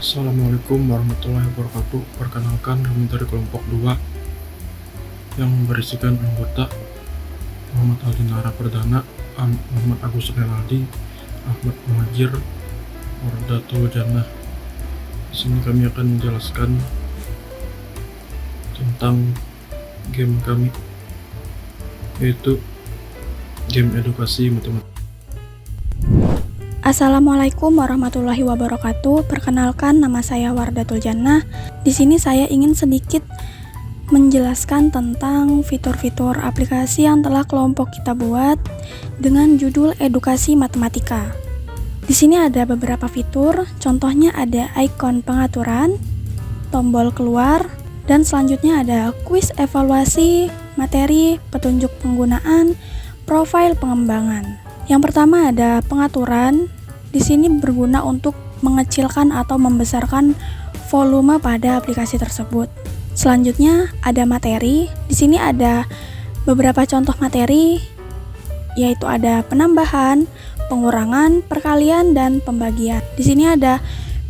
Assalamualaikum warahmatullahi wabarakatuh. Perkenalkan, kami dari kelompok 2 yang berisikan anggota Muhammad Aldinara Perdana, Muhammad Agus Renaldi, Ahmad Muhajir, Wardatul Jannah. Di sini kami akan menjelaskan tentang game kami, yaitu game edukasi matematika. Assalamualaikum warahmatullahi wabarakatuh. Perkenalkan, nama saya Wardatul Jannah. Di sini saya ingin sedikit menjelaskan tentang fitur-fitur aplikasi yang telah kelompok kita buat dengan judul edukasi matematika. Di sini ada beberapa fitur, contohnya ada ikon pengaturan, tombol keluar, dan selanjutnya ada kuis evaluasi, materi, petunjuk penggunaan, profil pengembangan. Yang pertama ada pengaturan. Di sini berguna untuk mengecilkan atau membesarkan volume pada aplikasi tersebut. Selanjutnya ada materi. Di sini ada beberapa contoh materi, yaitu ada penambahan, pengurangan, perkalian, dan pembagian. Di sini ada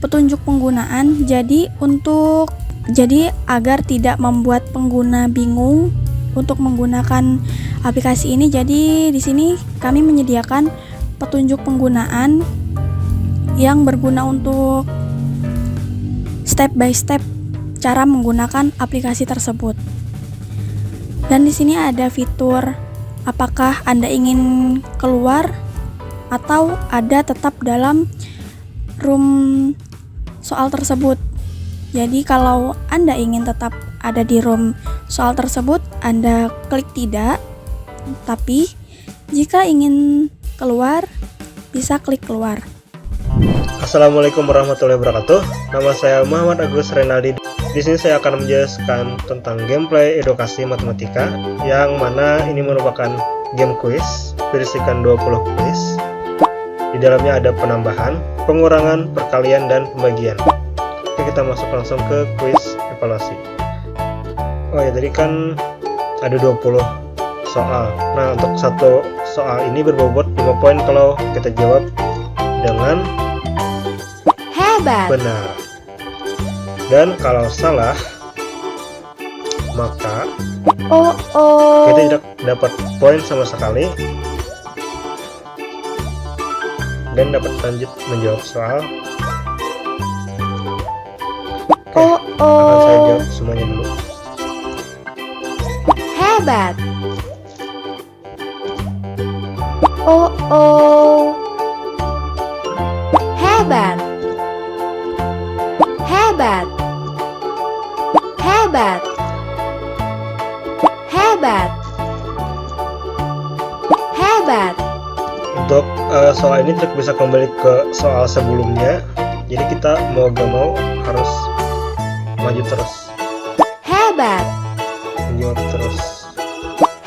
petunjuk penggunaan. Jadi agar tidak membuat pengguna bingung untuk menggunakan aplikasi ini, jadi di sini kami menyediakan petunjuk penggunaan yang berguna untuk step by step cara menggunakan aplikasi tersebut. Dan di sini ada fitur apakah Anda ingin keluar atau ada tetap dalam room soal tersebut. Jadi kalau Anda ingin tetap ada di room soal tersebut, Anda klik tidak. Tapi jika ingin keluar, bisa klik keluar. Assalamualaikum warahmatullahi wabarakatuh. Nama saya Muhammad Agus Renaldi. Di sini saya akan menjelaskan tentang gameplay edukasi matematika, yang mana ini merupakan game quiz berisikan 20 quiz. Di dalamnya ada penambahan, pengurangan, perkalian, dan pembagian. Oke, kita masuk langsung ke quiz evaluasi. Oh ya, tadi kan ada 20 soal. Nah, untuk satu soal ini berbobot 5 poin kalau kita jawab dengan Hebat. benar. Dan kalau salah, maka kita tidak dapat poin sama sekali dan dapat lanjut menjawab soal. Oke, akan saya jawab semuanya dulu. Hebat. Hebat. Hebat. Hebat. Hebat. Hebat. Untuk soal ini tidak bisa kembali ke soal sebelumnya, jadi kita mau gak mau harus maju terus, Hebat. menjawab terus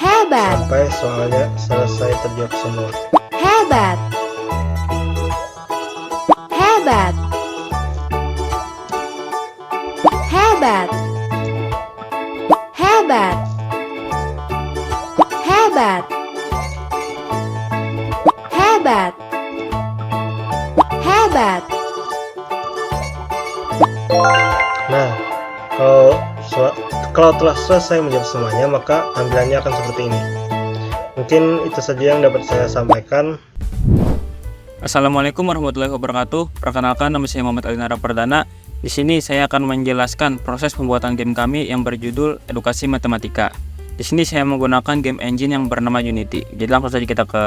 Hebat. sampai soalnya selesai terjawab semua. Hebat. Hebat. Hebat. Hebat. Hebat. Hebat. Hebat. Nah, kalau telah selesai menjawab semuanya, maka tampilannya akan seperti ini. Mungkin itu saja yang dapat saya sampaikan. Assalamualaikum warahmatullahi wabarakatuh. Perkenalkan, nama saya Muhammad Aldinara Perdana. Di sini saya akan menjelaskan proses pembuatan game kami yang berjudul Edukasi Matematika. Di sini saya menggunakan game engine yang bernama Unity. Jadi langsung saja kita ke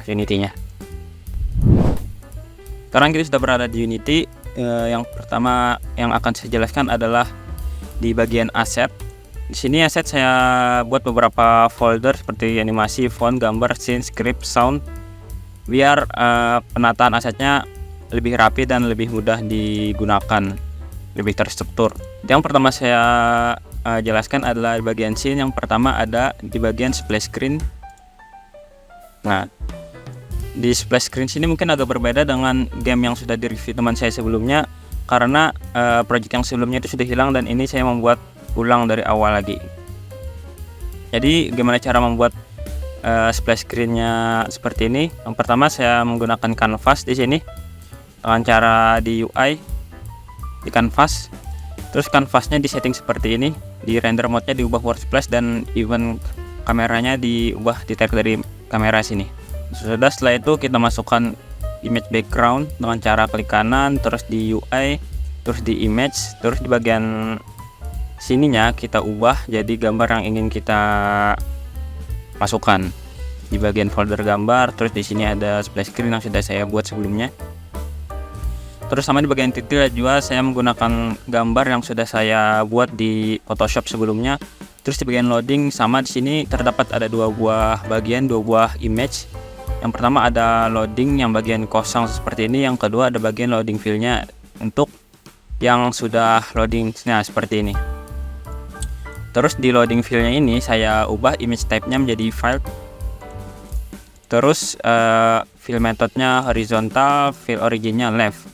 Unity-nya. Sekarang kita sudah berada di Unity. Yang pertama yang akan saya jelaskan adalah di bagian aset. Di sini aset saya buat beberapa folder seperti animasi, font, gambar, scene, script, sound, biar penataan asetnya lebih rapi dan lebih mudah digunakan, lebih terstruktur. Yang pertama saya jelaskan adalah di bagian scene. Yang pertama ada di bagian splash screen. Nah, di splash screen sini mungkin agak berbeda dengan game yang sudah direview teman saya sebelumnya, karena project yang sebelumnya itu sudah hilang dan ini saya membuat ulang dari awal lagi. Jadi gimana cara membuat splash screen-nya seperti ini? Yang pertama saya menggunakan canvas di sini dengan cara di UI di kanvas. Terus kanvasnya di setting seperti ini, di render mode nya diubah word splash, dan even kameranya diubah ditarik dari kamera sini. Sudah, setelah itu kita masukkan image background dengan cara klik kanan, terus di UI, terus di image, terus di bagian sininya kita ubah jadi gambar yang ingin kita masukkan di bagian folder gambar. Terus di sini ada splash screen yang sudah saya buat sebelumnya. Terus sama di bagian titil juga saya menggunakan gambar yang sudah saya buat di Photoshop sebelumnya. Terus di bagian loading sama, di sini terdapat ada dua buah bagian, dua buah image. Yang pertama ada loading yang bagian kosong seperti ini, yang kedua ada bagian loading filenya untuk yang sudah loading, nah seperti ini. Terus di loading filenya ini saya ubah image type-nya menjadi file. Terus fill methodnya horizontal, fill originnya left,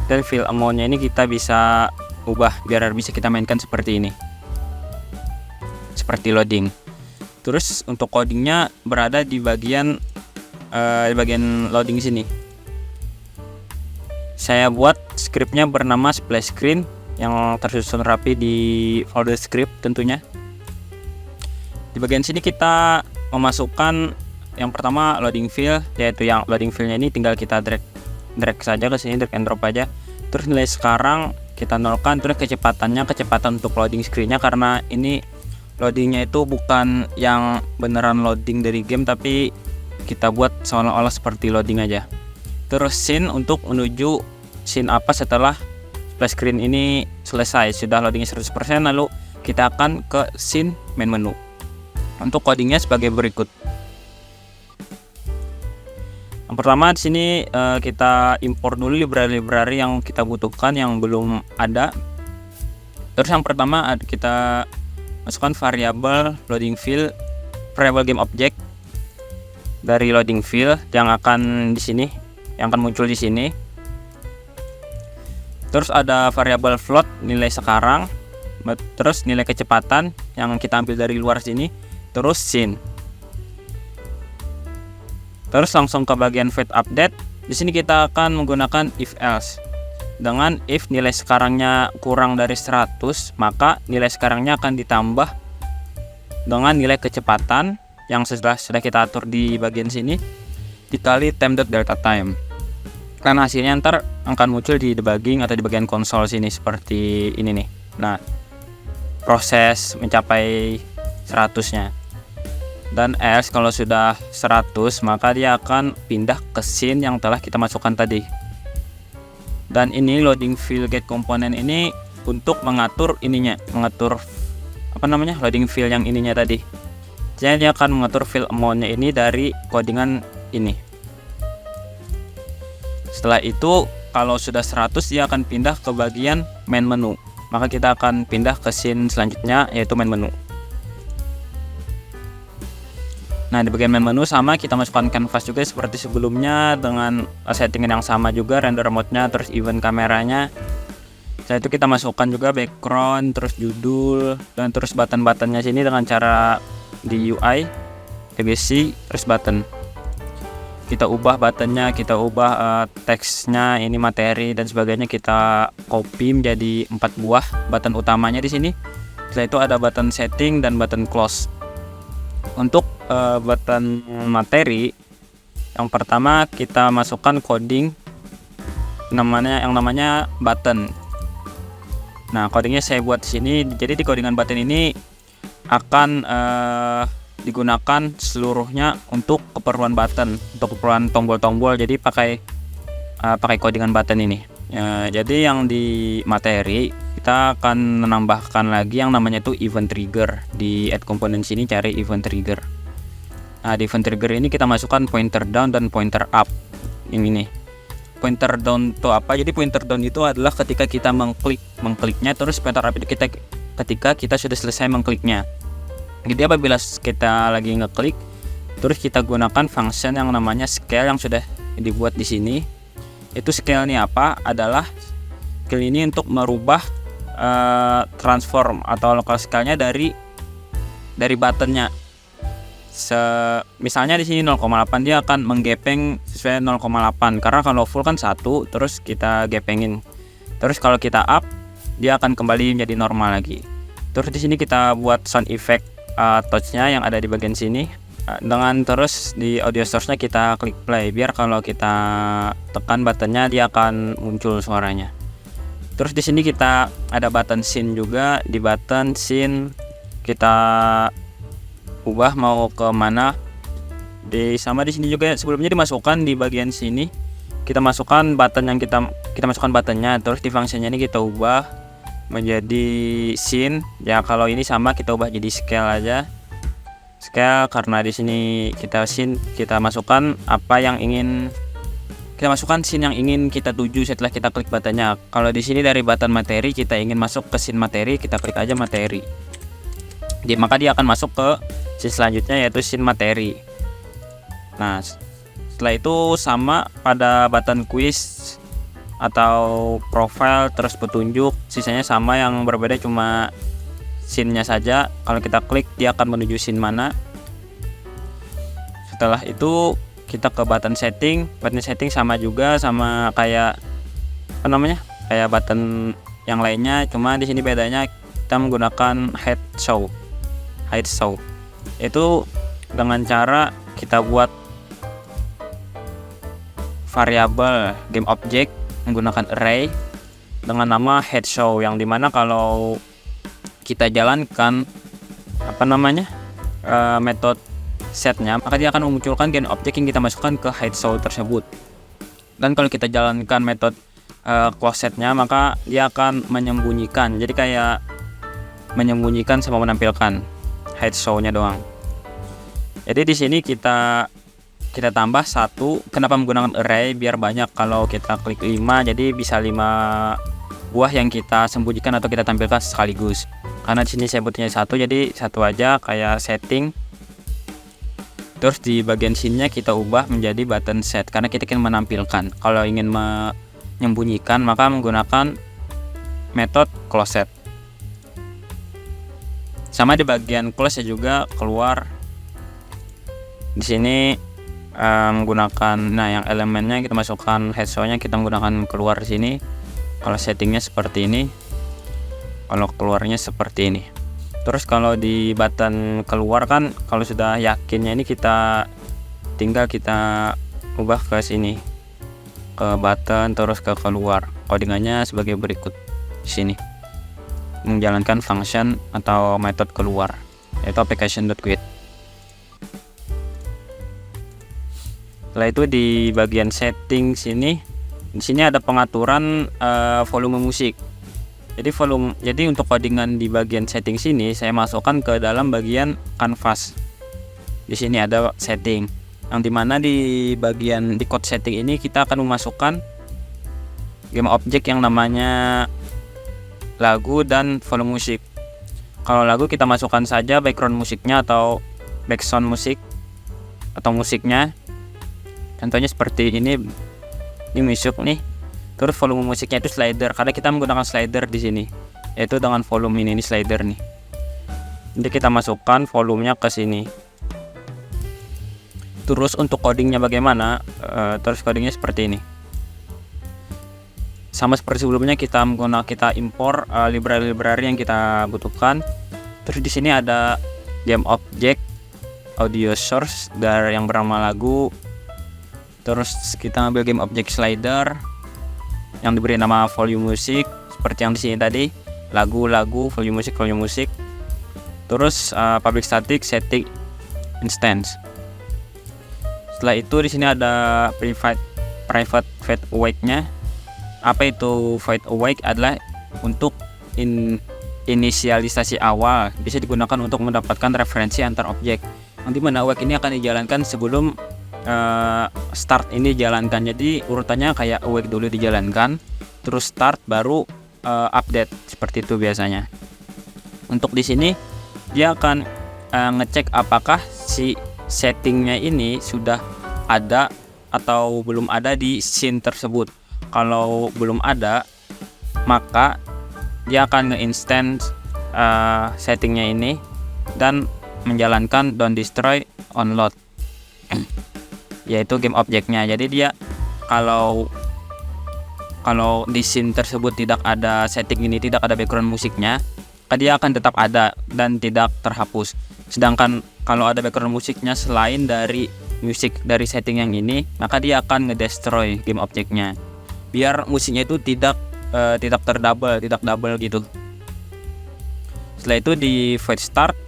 dan fill amount-nya ini kita bisa ubah biar bisa kita mainkan seperti ini, seperti loading. Terus untuk codingnya berada di bagian loading sini. Saya buat scriptnya bernama splash screen yang tersusun rapi di folder script tentunya. Di bagian sini kita memasukkan yang pertama loading fill, yaitu yang loading fillnya ini tinggal kita drag saja ke sini, drag and drop aja. Terus nilai sekarang kita nolkan. Terus kecepatan untuk loading screennya, karena ini loadingnya itu bukan yang beneran loading dari game, tapi kita buat seolah-olah seperti loading aja. Terus scene untuk menuju scene apa setelah splash screen ini selesai, sudah loadingnya 100%, lalu kita akan ke scene main menu. Untuk codingnya sebagai berikut. Yang pertama di sini kita import dulu library yang kita butuhkan yang belum ada. Terus yang pertama kita masukkan variabel loading fill, variable game object dari loading fill yang akan di sini, yang akan muncul di sini. Terus ada variabel float nilai sekarang, terus nilai kecepatan yang kita ambil dari luar sini, terus scene. Terus langsung ke bagian fade update. Di sini kita akan menggunakan if else. Dengan if nilai sekarangnya kurang dari 100, maka nilai sekarangnya akan ditambah dengan nilai kecepatan yang sudah kita atur di bagian sini dikali time.delta_time. Karena hasilnya ntar akan muncul di debugging atau di bagian konsol sini seperti ini nih. Nah, proses mencapai 100-nya. Dan else kalau sudah 100, maka dia akan pindah ke scene yang telah kita masukkan tadi. Dan ini loading fill get component ini untuk mengatur ininya, loading fill yang ininya tadi. Jadi dia akan mengatur fill amount-nya ini dari codingan ini. Setelah itu kalau sudah 100 dia akan pindah ke bagian main menu. Maka kita akan pindah ke scene selanjutnya, yaitu main menu. Nah, di bagian main menu sama kita masukkan canvas juga seperti sebelumnya dengan settingan yang sama juga, render mode-nya, terus event kameranya. Setelah itu kita masukkan juga background, terus judul, dan terus button-buttonnya sini dengan cara di UI, ABC, terus button. Kita ubah buttonnya, kita ubah teksnya, ini materi dan sebagainya, kita copy menjadi 4 buah button utamanya di sini. Setelah itu ada button setting dan button close. Untuk button materi, yang pertama kita masukkan coding yang namanya button. Nah, codingnya saya buat di sini. Jadi di codingan button ini akan digunakan seluruhnya untuk keperluan button, untuk keperluan tombol-tombol. Jadi pakai codingan button ini. Jadi yang di materi kita akan menambahkan lagi yang namanya itu event trigger. Di add component sini cari event trigger. Nah, di event trigger ini kita masukkan pointer down dan pointer up. Ini nih. Pointer down itu apa? Jadi pointer down itu adalah ketika kita mengkliknya, terus pointer up itu ketika kita sudah selesai mengkliknya. Jadi apabila kita lagi ngeklik, terus kita gunakan function yang namanya scale yang sudah dibuat di sini. Itu scale ini apa? Adalah scale ini untuk merubah transform atau local scale-nya dari buttonnya. Misalnya di sini 0,8 dia akan menggepeng sesuai 0,8 karena kalau full kan 1, terus kita gepengin. Terus kalau kita up dia akan kembali menjadi normal lagi. Terus di sini kita buat sound effect touch-nya yang ada di bagian sini. Dengan terus di audio source-nya kita klik play, biar kalau kita tekan buttonnya dia akan muncul suaranya. Terus di sini kita ada button scene juga. Di button scene kita ubah mau ke mana. Sama di sini juga sebelumnya dimasukkan di bagian sini. Kita masukkan button yang kita masukkan buttonnya. Terus di fungsinya ini kita ubah menjadi scene. Ya kalau ini sama kita ubah jadi scale aja. Scale karena di sini kita scene, kita masukkan scene yang ingin kita tuju setelah kita klik buttonnya. Kalau di sini dari button materi kita ingin masuk ke scene materi, kita klik aja materi. Maka dia akan masuk ke scene selanjutnya yaitu scene materi. Nah, setelah itu sama pada button quiz atau profile terus petunjuk, sisanya sama, yang berbeda cuma scene-nya saja. Kalau kita klik dia akan menuju scene mana. Setelah itu kita ke button setting. Button setting sama juga, sama kayak kayak button yang lainnya, cuma di sini bedanya kita menggunakan hide show. Itu dengan cara kita buat variabel game object menggunakan array dengan nama head show, yang dimana kalau kita jalankan metode setnya, maka dia akan memunculkan game object yang kita masukkan ke hide show tersebut. Dan kalau kita jalankan metode close setnya, maka dia akan menyembunyikan, jadi kayak menyembunyikan sama menampilkan hide show-nya doang. Jadi di sini kita tambah 1. Kenapa menggunakan array? Biar banyak. Kalau kita klik 5, jadi bisa 5 buah yang kita sembunyikan atau kita tampilkan sekaligus. Karena di sini saya butuhnya 1, jadi 1 aja kayak setting. Terus di bagian sini kita ubah menjadi button set karena kita ingin menampilkan. Kalau ingin menyembunyikan maka menggunakan metode close set. Sama di bagian close juga keluar. Di sini menggunakan yang elemennya kita masukkan head show-nya, kita menggunakan keluar di sini. Kalau settingnya seperti ini, kalau keluarnya seperti ini. Terus kalau di button keluar kan, kalau sudah yakinnya ini kita tinggal kita ubah ke sini, ke button terus ke keluar. Codingannya sebagai berikut di sini, menjalankan function atau metode keluar yaitu application.quit. Setelah itu di bagian setting di sini ada pengaturan volume musik. Jadi untuk codingan di bagian setting sini saya masukkan ke dalam bagian canvas. Di sini ada setting, yang dimana di bagian di code setting ini kita akan memasukkan game object yang namanya lagu dan volume musik. Kalau lagu kita masukkan saja background musiknya atau background musik atau musiknya. Contohnya seperti ini musik nih. Terus volume musiknya itu slider, karena kita menggunakan slider di sini, yaitu dengan volume ini slider nih. Jadi kita masukkan volumenya ke sini. Terus untuk codingnya bagaimana? Terus codingnya seperti ini. Sama seperti sebelumnya kita impor library yang kita butuhkan. Terus di sini ada game object, audio source dari yang bernama lagu. Terus kita ambil game object slider yang diberi nama volume music seperti yang di sini tadi, lagu volume music. Terus public static setting instance. Setelah itu di sini ada private fade awake-nya. Apa itu fade awake? Adalah untuk inisialisasi awal, bisa digunakan untuk mendapatkan referensi antar objek. Yang dimana awake ini akan dijalankan sebelum start ini dijalankan. Jadi urutannya kayak awake dulu dijalankan, terus start, baru update, seperti itu biasanya. Untuk di sini dia akan ngecek apakah si settingnya ini sudah ada atau belum ada di scene tersebut. Kalau belum ada, maka dia akan nge-instance settingnya ini dan menjalankan don't destroy on load yaitu game objeknya. Jadi dia kalau kalau di scene tersebut tidak ada setting ini, tidak ada background musiknya, maka dia akan tetap ada dan tidak terhapus. Sedangkan kalau ada background musiknya selain dari musik dari setting yang ini, maka dia akan ngedestroy game objeknya biar musiknya itu tidak double gitu. Setelah itu di void start,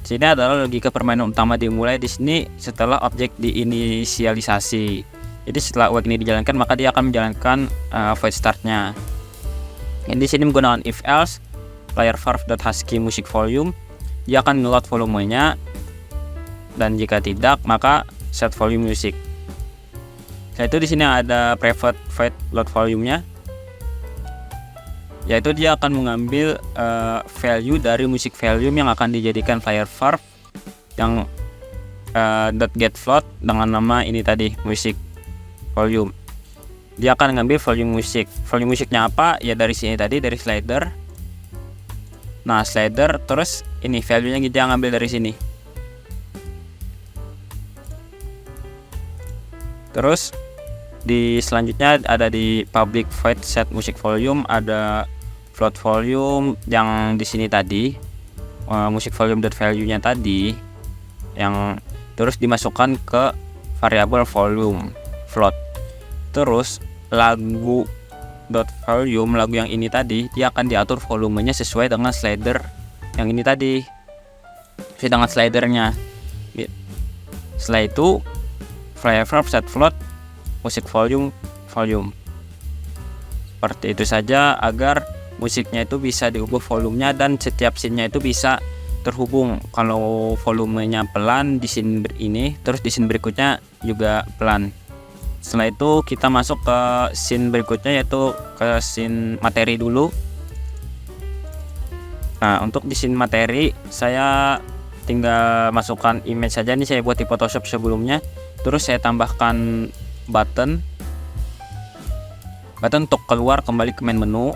sini adalah logika permainan utama dimulai di sini setelah objek diinisialisasi. Jadi setelah awak ini dijalankan, maka dia akan menjalankan void startnya. Ini di sini menggunakan if else player varv.husky music volume, dia akan ngeload volumenya, dan jika tidak maka set volume music. Setelah itu di sini ada private void load volume-nya, yaitu dia akan mengambil value dari music volume yang akan dijadikan player varv yang .get float dengan nama ini tadi music volume. Dia akan ngambil volume musik. Volume musiknya apa? Ya dari sini tadi, dari slider. Nah, slider terus ini value-nya kita ngambil dari sini. Terus di selanjutnya ada di public void set music volume, ada float volume yang di sini tadi, music volume .value-nya tadi yang terus dimasukkan ke variabel volume float. Terus lagu .volume, lagu yang ini tadi dia akan diatur volumenya sesuai dengan slider yang ini tadi, sesuai dengan slidernya. Setelah itu player varv set float music volume. Seperti itu saja agar musiknya itu bisa diubah volumenya dan setiap scene-nya itu bisa terhubung. Kalau volumenya pelan di scene ini, terus di scene berikutnya juga pelan. Setelah itu kita masuk ke scene berikutnya, yaitu ke scene materi dulu. Nah, untuk di scene materi saya tinggal masukkan image saja, nih saya buat di Photoshop sebelumnya. Terus saya tambahkan button untuk keluar kembali ke main menu.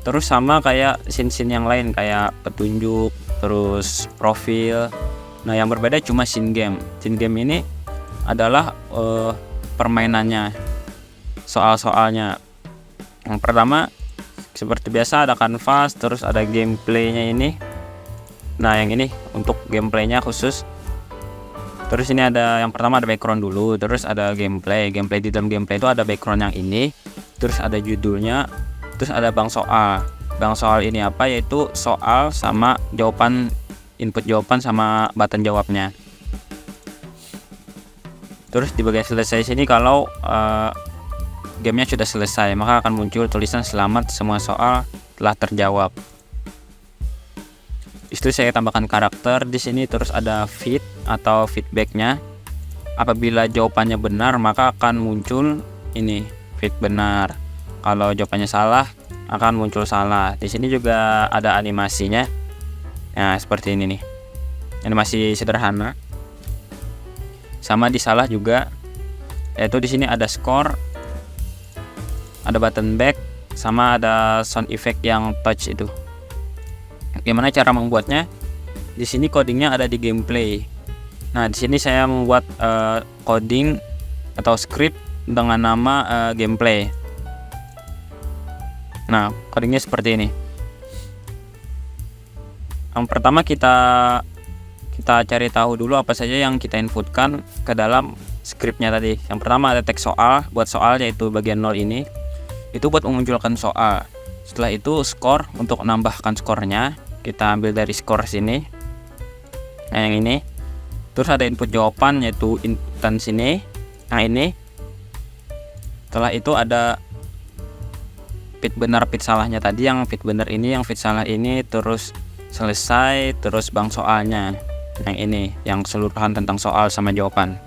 Terus sama kayak scene-scene yang lain kayak petunjuk, terus profil. Nah, yang berbeda cuma scene game. Scene game ini adalah permainannya, soal-soalnya. Yang pertama seperti biasa ada canvas, terus ada gameplaynya ini. Nah, yang ini untuk gameplaynya khusus. Terus ini ada yang pertama ada background dulu, terus ada gameplay. Di dalam gameplay itu ada background yang ini, terus ada judulnya, terus ada bank soal. Bank soal ini apa? Yaitu soal sama jawaban, input jawaban sama button jawabnya. Terus di bagian selesai sini kalau gamenya sudah selesai, maka akan muncul tulisan selamat semua soal telah terjawab. Itu saya tambahkan karakter di sini, terus ada feed atau feedbacknya. Apabila jawabannya benar maka akan muncul ini feed benar. Kalau jawabannya salah akan muncul salah. Di sini juga ada animasinya. Nah, seperti ini nih. Animasi sederhana. Sama di salah juga, yaitu di sini ada score, ada button back, sama ada sound effect yang touch itu. Gimana cara membuatnya? Di sini codingnya ada di gameplay. Nah, di sini saya membuat coding atau script dengan nama gameplay. Nah, codingnya seperti ini. Yang pertama kita cari tahu dulu apa saja yang kita inputkan ke dalam scriptnya tadi. Yang pertama ada teks soal, buat soal yaitu bagian 0 ini. Itu buat memunculkan soal. Setelah itu score untuk menambahkan skornya. Kita ambil dari skor sini. Nah, yang ini. Terus ada input jawaban yaitu inputan sini. Nah, ini. Setelah itu ada fit benar fit salahnya tadi, yang fit benar ini, yang fit salah ini, terus selesai, terus bank soalnya. Yang ini, yang keseluruhan tentang soal sama jawaban.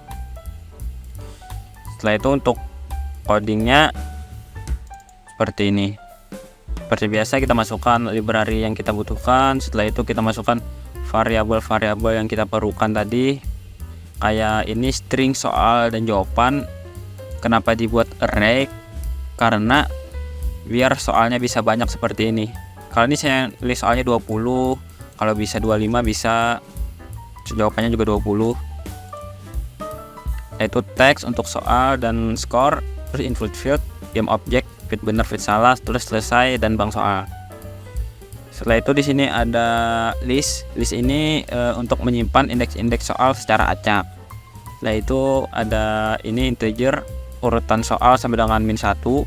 Setelah itu untuk codingnya seperti ini. Seperti biasa kita masukkan library yang kita butuhkan. Setelah itu kita masukkan variabel-variabel yang kita perlukan tadi. Kayak ini string soal dan jawaban. Kenapa dibuat array? Karena biar soalnya bisa banyak seperti ini. Kalau ini saya list soalnya 20, kalau bisa 25 bisa, jawabannya juga 20. Yaitu teks untuk soal dan score, terus input field game objek, fit benar, fit salah, tulis selesai, dan bank soal. Setelah itu di sini ada list. List ini untuk menyimpan indeks-indeks soal secara acak. Setelah itu ada ini integer, urutan soal sampai dengan -1,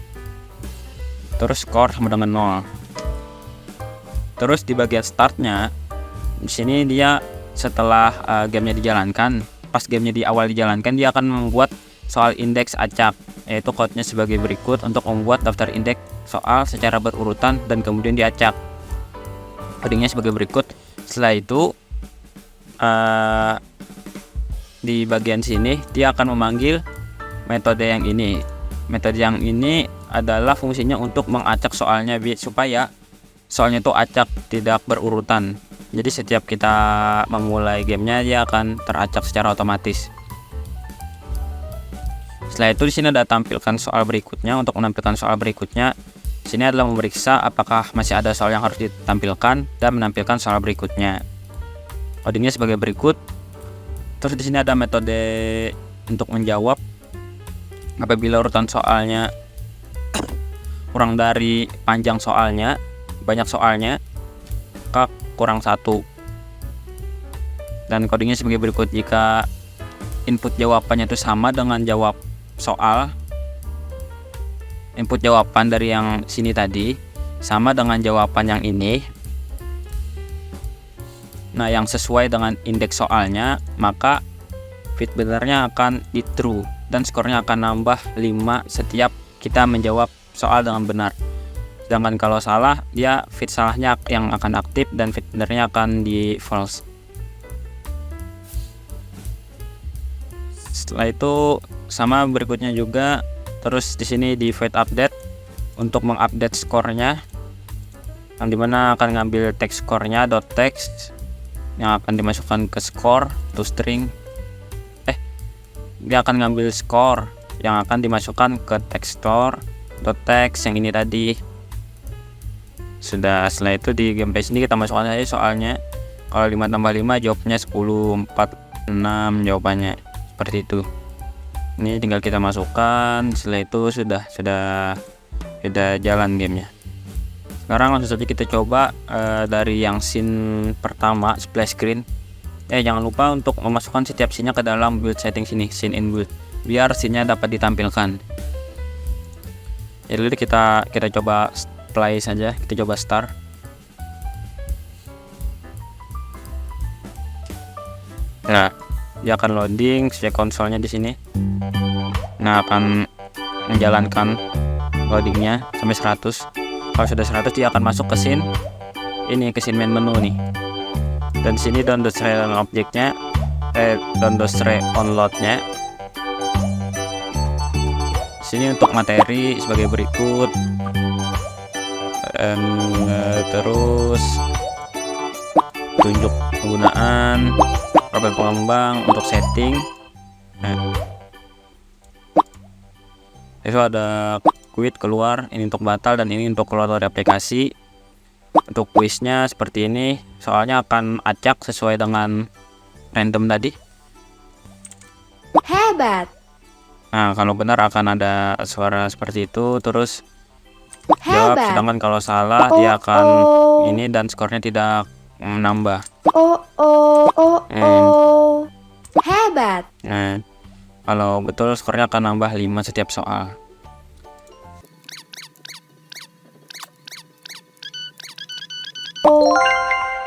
terus skor sama dengan 0. Terus di bagian startnya, di sini dia setelah gamenya dijalankan, pas gamenya di awal dijalankan, dia akan membuat soal indeks acak, yaitu kodenya sebagai berikut untuk membuat daftar indeks soal secara berurutan dan kemudian diacak. Codingnya sebagai berikut. Setelah itu di bagian sini dia akan memanggil metode yang ini. Metode yang ini adalah fungsinya untuk mengacak soalnya supaya soalnya itu acak, tidak berurutan. Jadi setiap kita memulai gamenya dia akan teracak secara otomatis. Setelah itu di sini ada tampilkan soal berikutnya. Untuk menampilkan soal berikutnya, sini adalah memeriksa apakah masih ada soal yang harus ditampilkan dan menampilkan soal berikutnya. Codingnya sebagai berikut. Terus di sini ada metode untuk menjawab apabila urutan soalnya kurang dari panjang soalnya, banyak soalnya, maka kurang 1. Dan codingnya sebagai berikut. Jika input jawabannya itu sama dengan jawab soal, input jawaban dari yang sini tadi sama dengan jawaban yang ini, nah yang sesuai dengan indeks soalnya, maka fit benarnya akan di true dan skornya akan nambah 5 setiap kita menjawab soal dengan benar. Sedangkan kalau salah, dia fit salahnya yang akan aktif dan fit benarnya akan di false. Setelah itu sama berikutnya juga. Terus di sini di void update untuk mengupdate skornya, yang dimana akan ngambil text skornya .text yang akan dimasukkan ke skor to string. Dia akan ngambil skor yang akan dimasukkan ke text store .text yang ini tadi. Sudah. Setelah itu di gameplay sini kita masukkan aja soalnya. Kalau 5 tambah 5 jawabnya 10, 4, 6 jawabannya. Seperti itu. Ini tinggal kita masukkan. Setelah itu sudah jalan gamenya. Sekarang langsung saja kita coba dari yang scene pertama, splash screen. Jangan lupa untuk memasukkan setiap scene-nya ke dalam build setting sini, scene in build, biar scene-nya dapat ditampilkan. Jadi kita coba play saja, kita coba start. Nah, dia akan loading sesuai konsolnya di sini. Nah, akan menjalankan loadingnya sampai 100. Kalau sudah 100 dia akan masuk ke scene ini, ke scene main menu nih. Dan sini download objeknya, download onloadnya. Sini untuk materi sebagai berikut. Terus tunjuk penggunaan, profil pengembang untuk setting. Itu ada quit keluar, ini untuk batal dan ini untuk keluar dari aplikasi. Untuk quiznya seperti ini, soalnya akan acak sesuai dengan random tadi. Hebat. Nah, kalau benar akan ada suara seperti itu, terus jawab. Sedangkan kalau salah dia akan ini dan skornya tidak menambah. Hebat. Nah, kalau betul skornya akan nambah 5 setiap soal.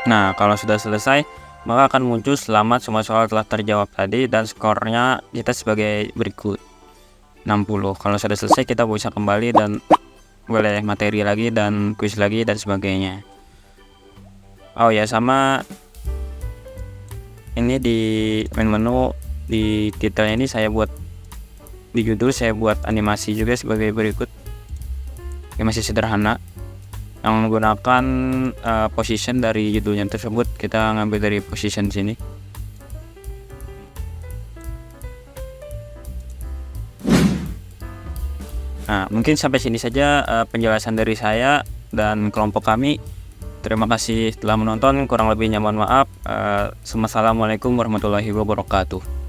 Nah, kalau sudah selesai, maka akan muncul selamat semua soal telah terjawab tadi dan skornya kita sebagai berikut 60. Kalau sudah selesai kita bisa kembali dan boleh materi lagi dan quiz lagi dan sebagainya. Oh ya, sama ini di main menu di titelnya ini saya buat, di judul saya buat animasi juga sebagai berikut. Masih sederhana, yang menggunakan position dari judulnya tersebut. Kita ngambil dari position sini. Nah, mungkin sampai sini saja penjelasan dari saya dan kelompok kami. Terima kasih telah menonton, kurang lebihnya mohon maaf. Assalamualaikum warahmatullahi wabarakatuh.